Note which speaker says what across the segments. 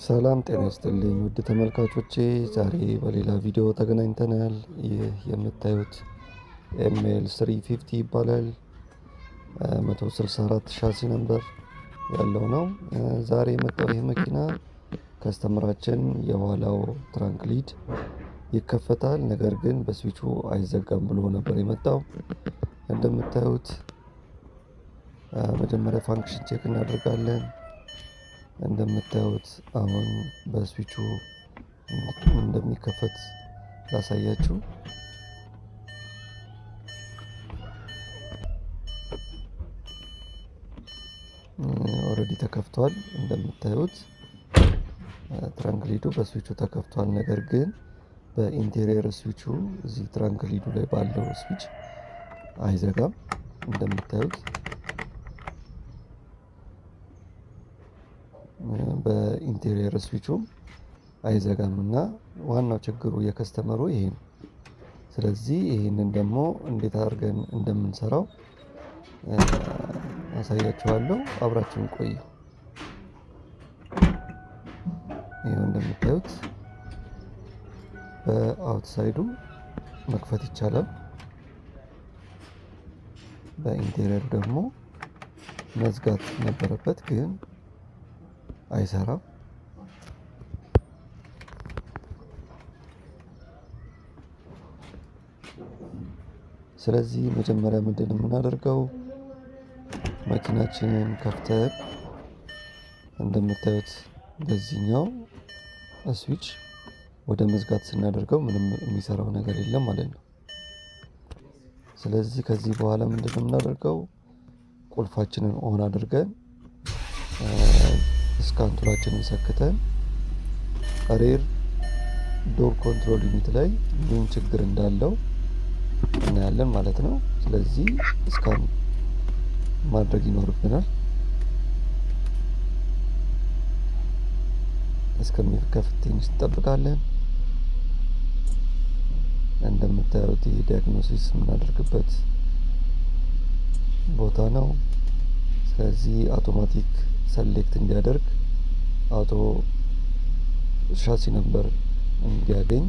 Speaker 1: ሰላም ጤና ይስጥልኝ ውድ ተመልካቾቼ፣ ዛሬ በሌላ ቪዲዮ ተገናኝተናል። ይህ የምታዩት ኤምኤል 350 ይባላል። 164 ሻሲ ነምበር ያለው ነው። ዛሬ የመጣው ይህ መኪና ከስተምራችን የኋላው ትራንክ ሊድ ይከፈታል፣ ነገር ግን በስዊቹ አይዘጋም ብሎ ነበር የመጣው። እንደምታዩት መጀመሪያ ፋንክሽን ቼክ እናደርጋለን። እንደምታዩት አሁን በስዊቹ እንደሚከፈት ላሳያችሁ። ኦልሬዲ ተከፍቷል። እንደምታዩት ትራንክ ሊዱ በስዊቹ ተከፍቷል፣ ነገር ግን በኢንቴሪየር ስዊቹ እዚህ ትራንክ ሊዱ ላይ ባለው ስዊች አይዘጋም። እንደምታዩት በኢንቴሪየር ስዊቹም አይዘጋም እና ዋናው ችግሩ የከስተመሩ ይሄ ነው። ስለዚህ ይሄንን ደግሞ እንዴት አድርገን እንደምንሰራው አሳያችኋለሁ። አብራችሁን ቆዩ። ይሄው እንደምታዩት በአውትሳይዱ መክፈት ይቻላል። በኢንቴሪየር ደግሞ መዝጋት ነበረበት ግን አይሰራም። ስለዚህ መጀመሪያ ምንድን ነው የምናደርገው? መኪናችንን ከፍተን እንደምታዩት በዚህኛው ስዊች ወደ መዝጋት ስናደርገው ምንም የሚሰራው ነገር የለም ማለት ነው። ስለዚህ ከዚህ በኋላ ምንድን ነው የምናደርገው? ቁልፋችንን ኦን አድርገን ስካንቱላችንን ሰክተን ሬር ዶር ኮንትሮል ዩኒት ላይ ምን ችግር እንዳለው እናያለን ማለት ነው። ስለዚህ ስካን ማድረግ ይኖርብናል። እስከሚከፍት ትንሽ እንጠብቃለን። እንደምታዩት ይሄ ዲያግኖሲስ የምናደርግበት ቦታ ነው። ስለዚህ አውቶማቲክ ሰሌክት እንዲያደርግ አውቶ ሻሲ ነምበር እንዲያገኝ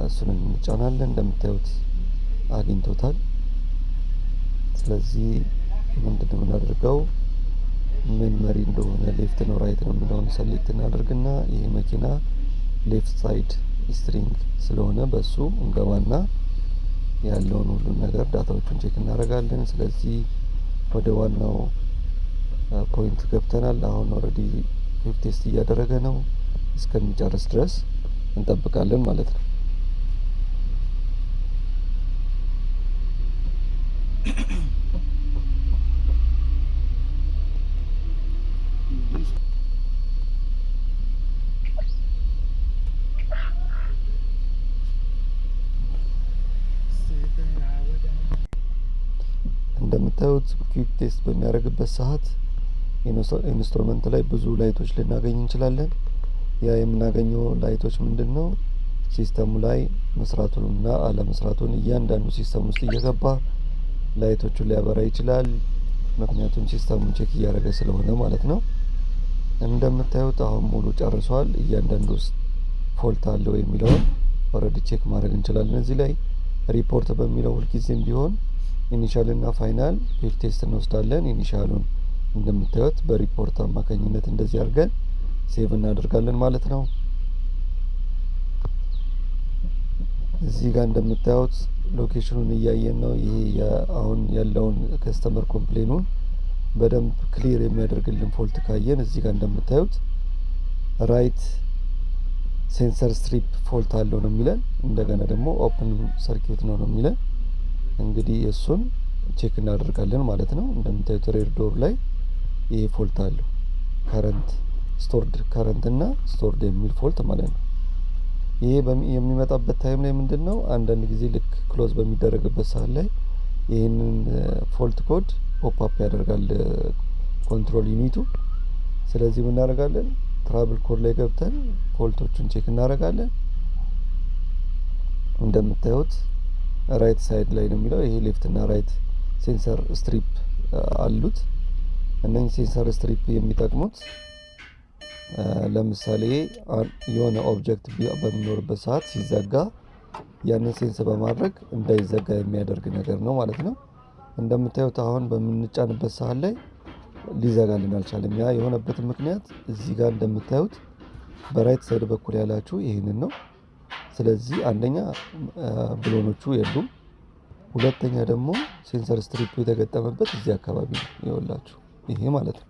Speaker 1: እሱን እንጫናለን። እንደምታዩት አግኝቶታል። ስለዚህ ምንድን ነው የምናደርገው? ምን መሪ እንደሆነ ሌፍት ነው ራይት ነው የሚለውን ሰሌክት እናደርግና ይሄ መኪና ሌፍት ሳይድ ስትሪንግ ስለሆነ በሱ እንገባና ያለውን ሁሉን ነገር ዳታዎቹን ቼክ እናደርጋለን። ስለዚህ ወደ ዋናው ፖይንት ገብተናል። አሁን ኦልሬዲ ፊልድ ቴስት እያደረገ ነው። እስከሚጨርስ ድረስ እንጠብቃለን ማለት ነው። እንደምታዩት ኩዊክ ቴስት በሚያደርግበት ሰዓት ኢንስትሩመንት ላይ ብዙ ላይቶች ልናገኝ እንችላለን። ያ የምናገኘው ላይቶች ምንድን ነው? ሲስተሙ ላይ መስራቱንና አለመስራቱን እያንዳንዱ ሲስተም ውስጥ እየገባ ላይቶቹን ሊያበራ ይችላል። ምክንያቱም ሲስተሙን ቼክ እያደረገ ስለሆነ ማለት ነው። እንደምታዩት አሁን ሙሉ ጨርሷል። እያንዳንዱ ውስጥ ፎልት አለው የሚለውን ኦልሬዲ ቼክ ማድረግ እንችላለን። እዚህ ላይ ሪፖርት በሚለው ሁልጊዜም ቢሆን ኢኒሻል እና ፋይናል ፊልድ ቴስት እንወስዳለን። ኢኒሻሉን እንደምታዩት በሪፖርት አማካኝነት እንደዚህ አድርገን ሴቭ እናደርጋለን ማለት ነው። እዚህ ጋር እንደምታዩት ሎኬሽኑን እያየን ነው። ይሄ አሁን ያለውን ከስተመር ኮምፕሌኑን በደንብ ክሊር የሚያደርግልን ፎልት ካየን እዚህ ጋር እንደምታዩት ራይት ሴንሰር ስትሪፕ ፎልት አለው ነው የሚለን። እንደገና ደግሞ ኦፕን ሰርኪዩት ነው የሚለን። እንግዲህ እሱን ቼክ እናደርጋለን ማለት ነው። እንደምታዩት ሬር ዶር ላይ ይሄ ፎልት አለው። ከረንት ስቶርድ ከረንት እና ስቶርድ የሚል ፎልት ማለት ነው። ይሄ የሚመጣበት ታይም ላይ ምንድን ነው? አንዳንድ ጊዜ ልክ ክሎዝ በሚደረግበት ሰዓት ላይ ይህንን ፎልት ኮድ ፖፕ አፕ ያደርጋል ኮንትሮል ዩኒቱ። ስለዚህ ምን እናደርጋለን? ትራብል ኮድ ላይ ገብተን ፎልቶቹን ቼክ እናደርጋለን። እንደምታዩት ራይት ሳይድ ላይ ነው የሚለው። ይሄ ሌፍት እና ራይት ሴንሰር ስትሪፕ አሉት። እነዚህ ሴንሰር ስትሪፕ የሚጠቅሙት ለምሳሌ የሆነ ኦብጀክት በሚኖርበት ሰዓት ሲዘጋ ያንን ሴንስ በማድረግ እንዳይዘጋ የሚያደርግ ነገር ነው ማለት ነው። እንደምታዩት አሁን በምንጫንበት ሰዓት ላይ ሊዘጋልን አልቻለም። ያ የሆነበት ምክንያት እዚህ ጋር እንደምታዩት በራይት ሳይድ በኩል ያላችሁ ይህንን ነው። ስለዚህ አንደኛ ብሎኖቹ የሉም፣ ሁለተኛ ደግሞ ሴንሰር ስትሪፑ የተገጠመበት እዚህ አካባቢ ነው። ይኸውላችሁ ይሄ ማለት ነው።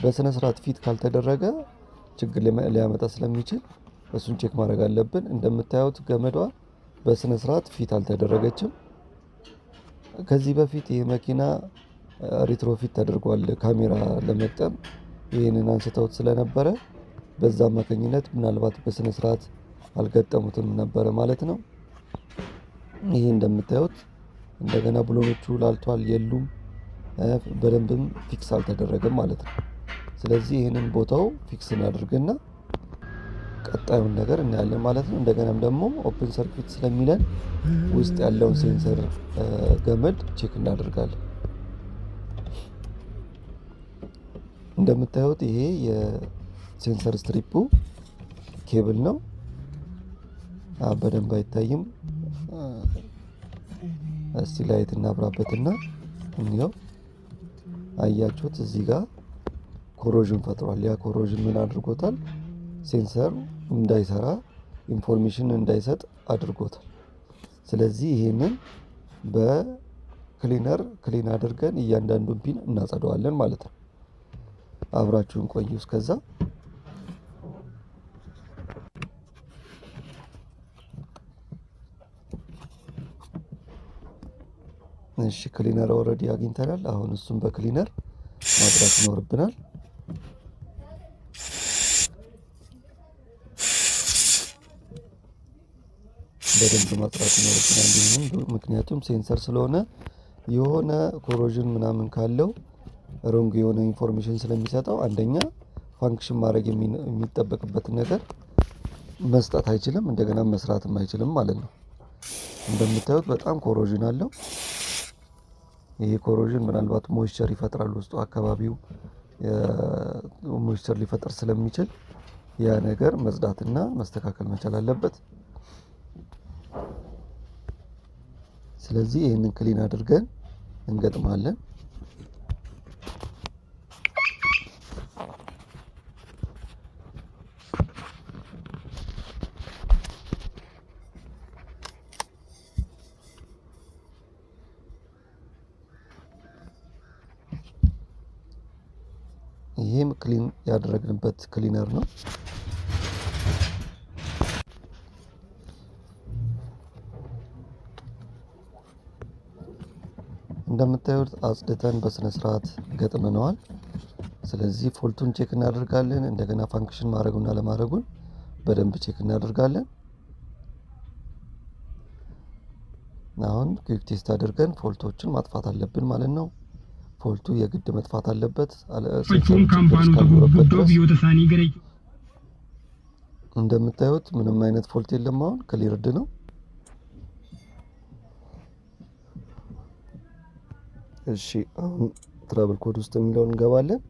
Speaker 1: በስነ ስርዓት ፊት ካልተደረገ ችግር ሊያመጣ ስለሚችል እሱን ቼክ ማድረግ አለብን። እንደምታዩት ገመዷ በስነ ስርዓት ፊት አልተደረገችም። ከዚህ በፊት ይሄ መኪና ሪትሮፊት ተደርጓል ካሜራ ለመግጠም። ይህንን አንስተውት ስለነበረ በዛ አማካኝነት ምናልባት በስነ ስርዓት አልገጠሙትም ነበረ ማለት ነው። ይሄ እንደምታዩት እንደገና ብሎኖቹ ላልቷል፣ የሉም፣ በደንብም ፊክስ አልተደረገም ማለት ነው። ስለዚህ ይህንን ቦታው ፊክስ እናድርግና ቀጣዩን ነገር እናያለን ማለት ነው። እንደገናም ደግሞ ኦፕን ሰርኪት ስለሚለን ውስጥ ያለውን ሴንሰር ገመድ ቼክ እናደርጋለን። እንደምታዩት ይሄ የሴንሰር ስትሪፑ ኬብል ነው። በደንብ አይታይም። እስቲ ላይት እናብራበትና እንየው። አያችሁት? እዚህ ጋር ኮሮዥን ፈጥሯል። ያ ኮሮዥን ምን አድርጎታል? ሴንሰር እንዳይሰራ ኢንፎርሜሽን እንዳይሰጥ አድርጎታል። ስለዚህ ይሄንን በክሊነር ክሊን አድርገን እያንዳንዱን ፒን እናጸደዋለን ማለት ነው። አብራችሁን ቆዩ እስከዛ። እሺ ክሊነር ኦልሬዲ አግኝተናል። አሁን እሱን በክሊነር ማጽዳት ይኖርብናል። በደንብ ማጽዳት ይኖርብናል። ምክንያቱም ሴንሰር ስለሆነ የሆነ ኮሮዥን ምናምን ካለው ሮንግ የሆነ ኢንፎርሜሽን ስለሚሰጠው አንደኛ ፋንክሽን ማድረግ የሚጠበቅበትን ነገር መስጠት አይችልም፣ እንደገና መስራትም አይችልም ማለት ነው። እንደምታዩት በጣም ኮሮዥን አለው። ይሄ ኮሮዥን ምናልባት ሞይስቸር ይፈጥራል ውስጡ አካባቢው ሞይስቸር ሊፈጥር ስለሚችል ያ ነገር መጽዳትና መስተካከል መቻል አለበት። ስለዚህ ይህንን ክሊን አድርገን እንገጥማለን። ይህም ክሊን ያደረግንበት ክሊነር ነው። እንደምታዩት አጽድተን በስነ ስርዓት ገጥመነዋል። ስለዚህ ፎልቱን ቼክ እናደርጋለን። እንደገና ፋንክሽን ማድረጉና ለማድረጉን በደንብ ቼክ እናደርጋለን። አሁን ኩዊክ ቴስት አድርገን ፎልቶችን ማጥፋት አለብን ማለት ነው። ፎልቱ የግድ መጥፋት አለበት። እንደምታዩት ምንም አይነት ፎልት የለም። አሁን ክሊርድ ነው። እሺ አሁን ትራብል ኮድ ውስጥ የሚለውን እንገባለን።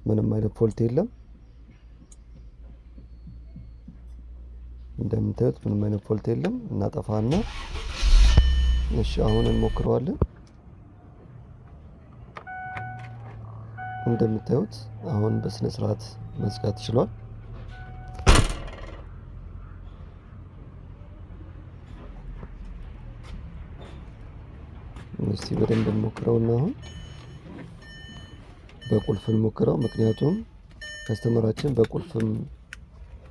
Speaker 1: ምንም አይነት ፎልት የለም። እንደምታዩት ምንም አይነት ፎልት የለም። እናጠፋና እሺ አሁን እንሞክረዋለን። እንደምታዩት አሁን በስነ ስርዓት መዝጋት ይችላል። እስቲ በደንብ እንሞክረውና አሁን በቁልፍ እንሞክረው። ምክንያቱም ከስተመራችን በቁልፍም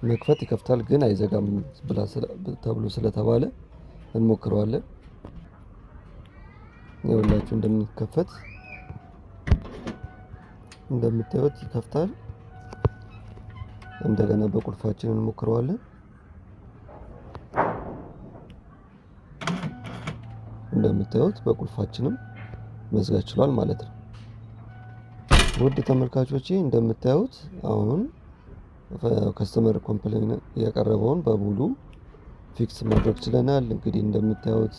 Speaker 1: መክፈት ይከፍታል ግን አይዘጋም ተብሎ ስለተባለ እንሞክረዋለን። ይኸውላችሁ እንደሚከፈት እንደምታዩት ይከፍታል። እንደገና በቁልፋችን እንሞክረዋለን። እንደምታዩት በቁልፋችንም መዝጋት ችሏል ማለት ነው። ውድ ተመልካቾቼ እንደምታዩት አሁን ከስተመር ኮምፕሌን ያቀረበውን በሙሉ ፊክስ ማድረግ ችለናል። እንግዲህ እንደምታዩት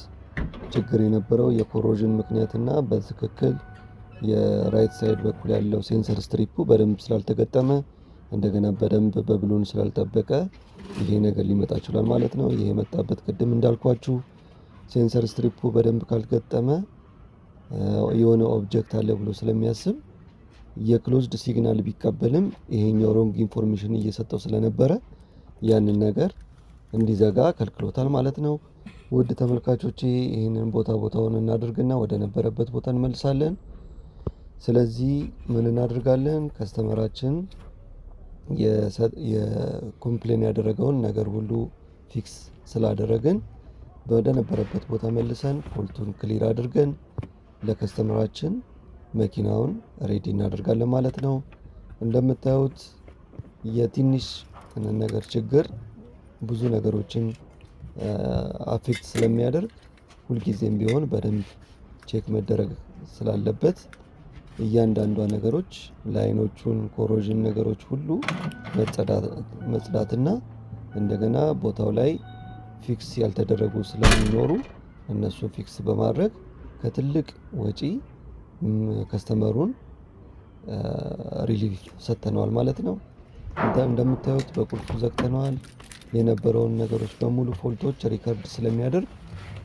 Speaker 1: ችግር የነበረው የኮሮዥን ምክንያትና በትክክል የራይት ሳይድ በኩል ያለው ሴንሰር ስትሪፑ በደንብ ስላልተገጠመ እንደገና በደንብ በብሎን ስላልጠበቀ ይሄ ነገር ሊመጣ ይችላል ማለት ነው። ይሄ የመጣበት ቅድም እንዳልኳችሁ ሴንሰር ስትሪፑ በደንብ ካልገጠመ የሆነ ኦብጀክት አለ ብሎ ስለሚያስብ የክሎዝድ ሲግናል ቢቀበልም ይሄኛው ሮንግ ኢንፎርሜሽን እየሰጠው ስለነበረ ያንን ነገር እንዲዘጋ ከልክሎታል ማለት ነው። ውድ ተመልካቾቼ ይህንን ቦታውን እናድርግና ወደ ነበረበት ቦታ እንመልሳለን። ስለዚህ ምን እናደርጋለን? ከስተመራችን የኮምፕሌን ያደረገውን ነገር ሁሉ ፊክስ ስላደረግን ወደ ነበረበት ቦታ መልሰን ፎልቱን ክሊር አድርገን ለከስተመራችን መኪናውን ሬዲ እናደርጋለን ማለት ነው። እንደምታዩት የትንሽ ነገር ችግር ብዙ ነገሮችን አፌክት ስለሚያደርግ ሁልጊዜም ቢሆን በደንብ ቼክ መደረግ ስላለበት እያንዳንዷ ነገሮች ላይኖቹን ኮሮዥን ነገሮች ሁሉ መጽዳትና እንደገና ቦታው ላይ ፊክስ ያልተደረጉ ስለሚኖሩ እነሱ ፊክስ በማድረግ ከትልቅ ወጪ ከስተመሩን ሪሊፍ ሰጥተነዋል ማለት ነው። እንደምታዩት በቁልፉ ዘግተነዋል። የነበረውን ነገሮች በሙሉ ፎልቶች ሪከርድ ስለሚያደርግ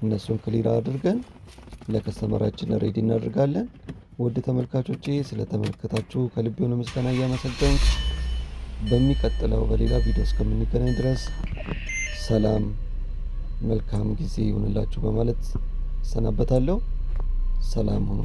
Speaker 1: እነሱን ክሊር አድርገን ለከስተመራችን ሬዲ እናደርጋለን። ውድ ተመልካቾቼ ስለተመለከታችሁ ከልብ የሆነ ምስጋና እያመሰገንኩ በሚቀጥለው በሌላ ቪዲዮ እስከምንገናኝ ድረስ ሰላም፣ መልካም ጊዜ ይሁንላችሁ በማለት እሰናበታለሁ። ሰላም ሁኑ።